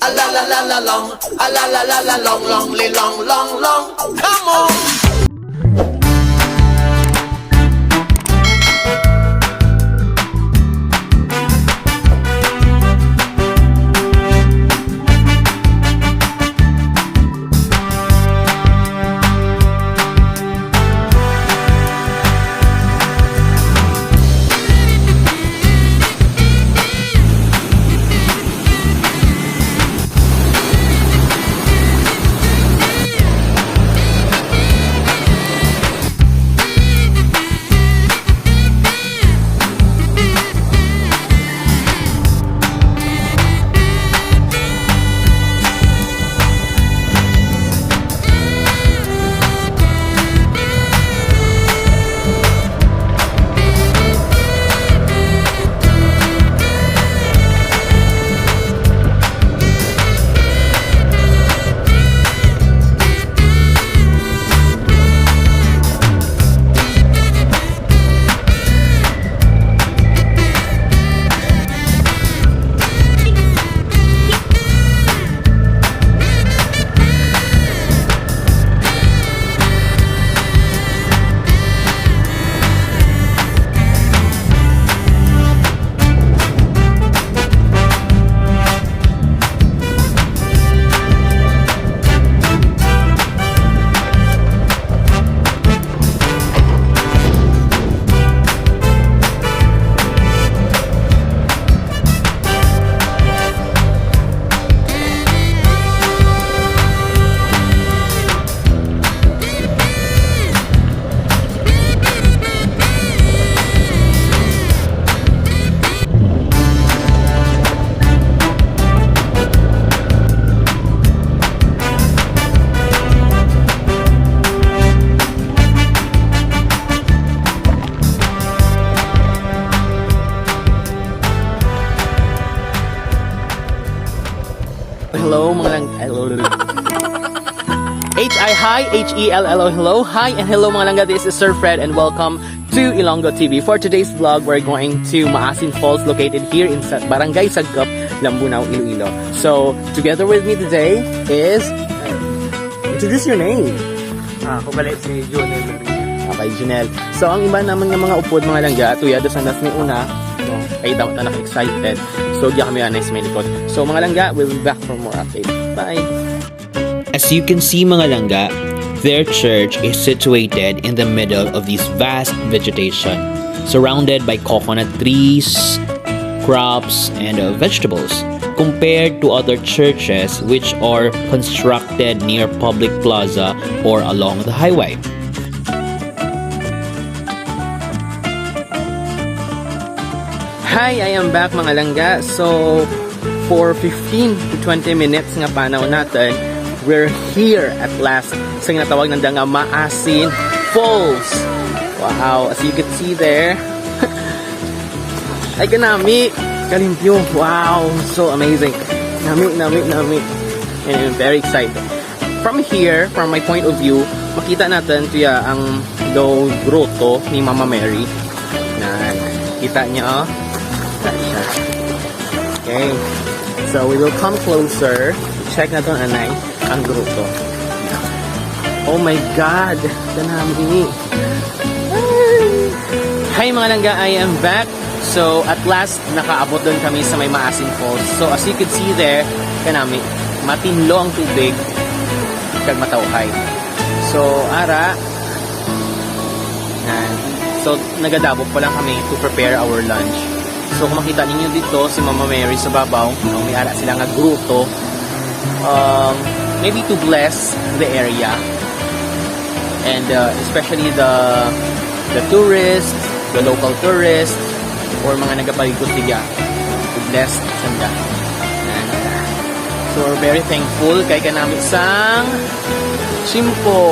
A la la la la long, a la la la la long, long, long, long, long. Come on. Hello mga lang Hi, H-E-L-L-O, hello, hi, and hello mga langga, this is Sir Fred and welcome to ILONGgo TV. For today's vlog, we're going to Maasin Falls located here in Barangay Sagcup, Lambunao, Iloilo. So, together with me today is, introduce your name. Ako pala si Junel. Okay, Junel. So, ang iba naman ng mga upod mga langga, tuya, dos na may una, ay dapat na excited. So, diya kami anay sa may likod. So, mga langga, we'll be back for more updates. Bye! As you can see mga langga, their church is situated in the middle of this vast vegetation, surrounded by coconut trees, crops, and vegetables, compared to other churches which are constructed near public plaza or along the highway. Hi, I am back mga langga. So, for 15 to 20 minutes nga panahon natin, we're here at last sa natawag ng nga Maasin Falls. Wow, as you can see there, ay kanami, kalimpyo. Wow, so amazing. Nami. And I'm very excited. From here, from my point of view, makita natin tuya ang low groto ni Mama Mary. Yan, kita niyo, oh. Okay, so we will come closer. Check na itong anay, ang groto. Oh my God! Danami! Hi mga langga, I am back. So at last, nakaabot doon kami sa may Maasin Falls. So as you can see there, kanami, matinlo ang tubig kag matawhay. So ara, so nagadabog pa lang kami to prepare our lunch. So kung makita ninyo dito si Mama Mary sa babaw, may ara sila nga groto. Maybe to bless the area and especially the tourists, the local tourists or mga nagapaligot diya to bless sanda. So we're very thankful kay kanami sang Chimpo.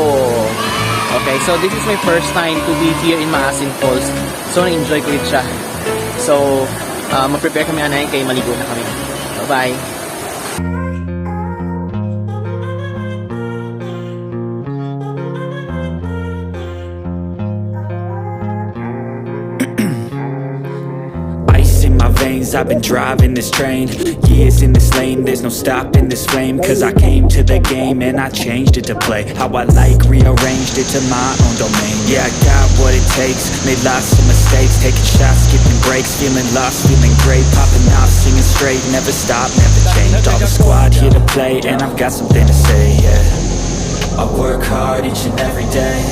Okay, so this is my first time to be here in Maasin Falls. So na-enjoy ko it siya. So mag-prepare kami anay kay maligo na kami. Bye-bye. years I've been driving this train. Years in this lane, there's no stopping this flame. Cause I came to the game and I changed it to play how I like, rearranged it to my own domain. Yeah, I got what it takes, made lots of mistakes, taking shots, skipping breaks, feeling lost, feeling great, popping off, singing straight, never stop, never changed. All the squad here to play and I've got something to say, yeah. I work hard each and every day,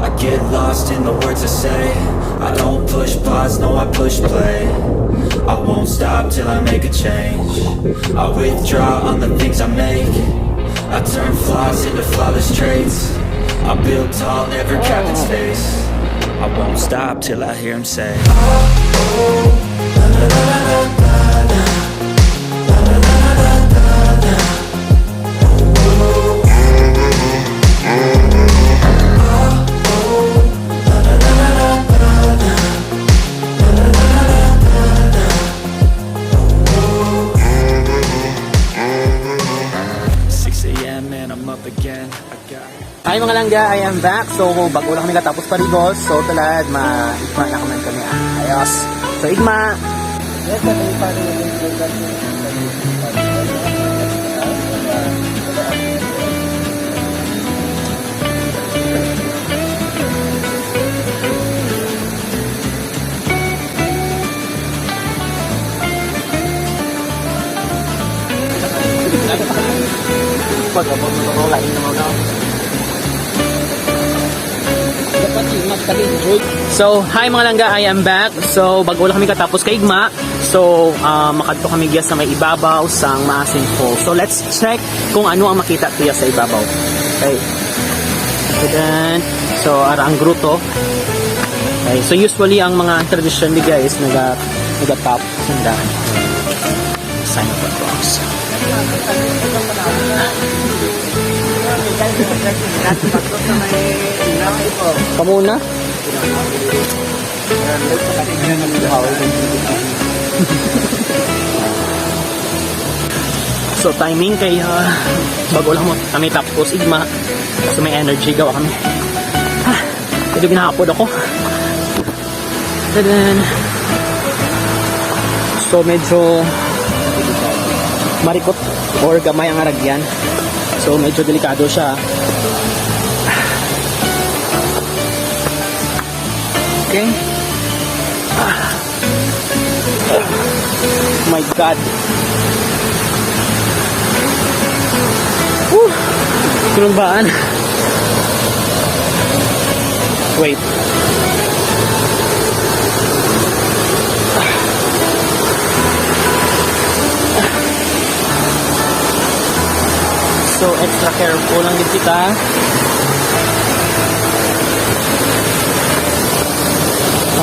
I get lost in the words I say. I don't push pause, no I push play. I won't stop till I make a change. I withdraw on the things I make. I turn flaws into flawless traits. I build tall, never capped in space. I won't stop till I hear him say, Hi mga langga, I am back. So bago lang kami katapos parigos. So talad, ma-igma na naman kami. Ayos. So igma. Pag-lain naman ako. So, hi mga langga, I am back. So, bago lang kami katapos kay Igma. So, makadto kami giya sa may ibabaw sang Maasin Falls. So, let's check kung ano ang makita tuya sa ibabaw. Okay. So, ara ang groto. Okay. So, usually ang mga tradition nila is nagatap sandaan. Sign of the cross. Kamuna? So timing kay bago lang mo kami tapos igma. So may energy gawa kami. Ito ginahapod ako. Then, so medyo marikot or gamay ang aragyan. So medyo delikado siya. Okay. Oh my God. Sinumbaan. Wait. So extra careful lang din kita.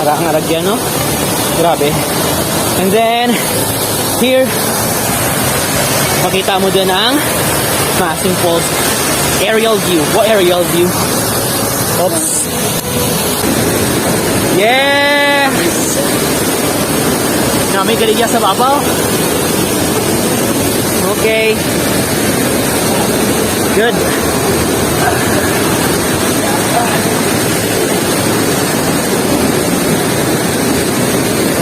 Para ang aragyan, no? Grabe. And then, here, makita mo din ang Maasin Falls aerial view. What aerial view? Oops. Yes! May galigya sa babaw. Okay. Good.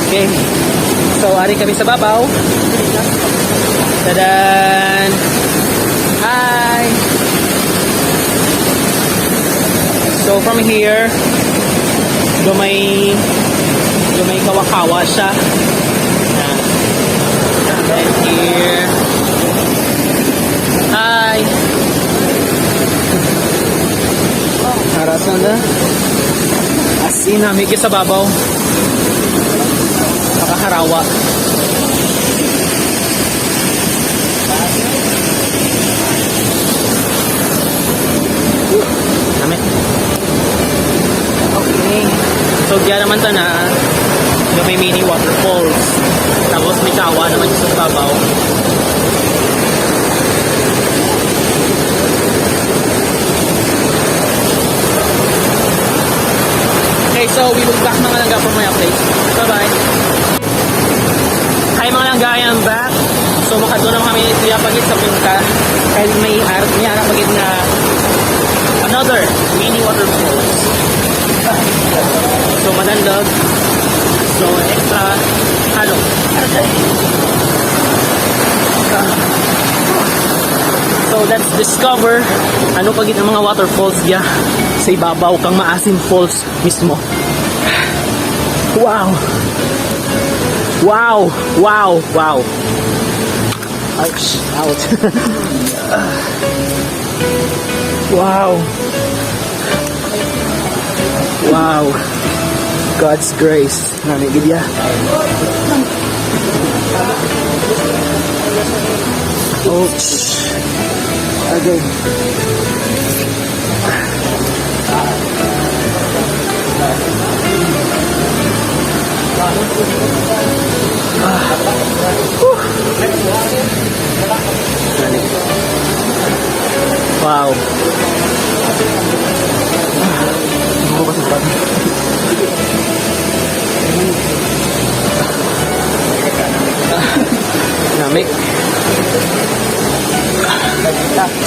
Okay. So, ari kami sa babaw. Tadan! Hi! So, from here, may kawakawa siya. And here. Hi! Harasan na. As in, namig sa babaw. Nakaharawa. Namit. Okay. So, diyan naman ta na may mini waterfalls. Tapos may kawa naman sa babaw. Okay, so we will back mga langga for my update. Bye-bye. Hi mga langga, I am back. So makadunong kami siya pagit sa pinka. Kahit may harap pagit na another mini waterfalls. So madandog. So, ano? So, let's discover ano pagit ang mga waterfalls diya sa ibabaw kang Maasin Falls mismo. Wow! Wow! Wow! Wow! Ouch! Ouch! Wow! Wow! God's grace. Namigid ya. Ouch! Okay. Wow. Namik.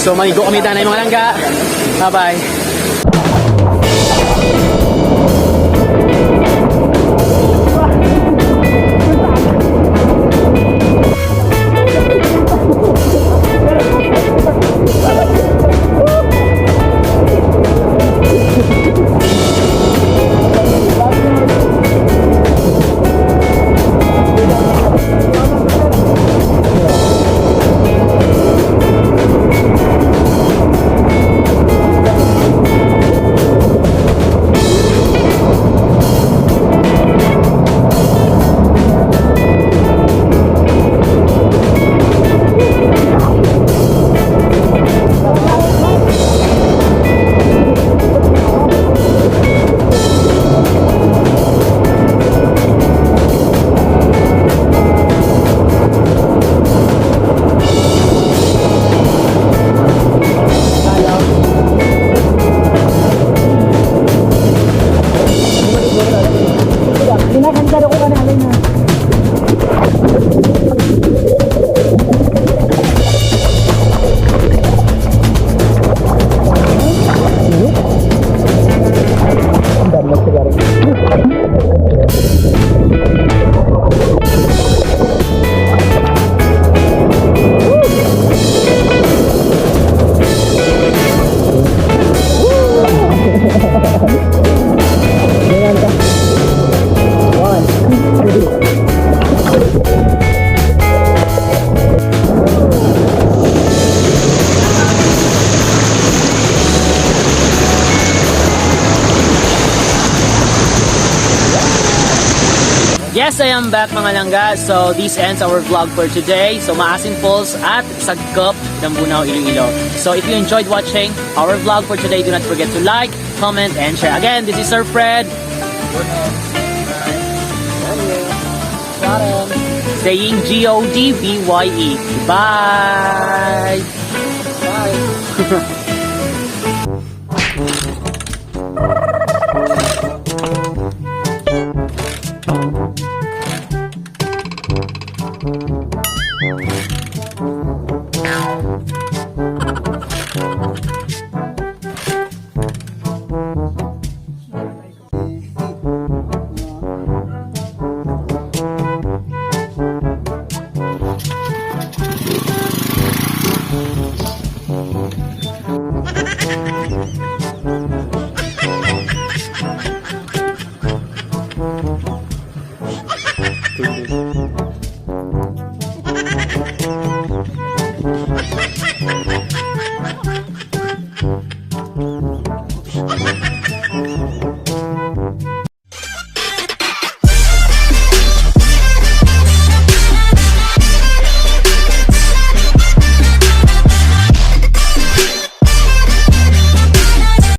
So maligo kami tanay mga langga. Bye-bye. Yes, I am back mga langga. So this ends our vlog for today. So Maasin Falls at Sagcup, Lambunao, Iloilo. So if you enjoyed watching our vlog for today, do not forget to like, comment, and share. Again, this is Sir Fred. Saying GODBYE. Bye! Bye!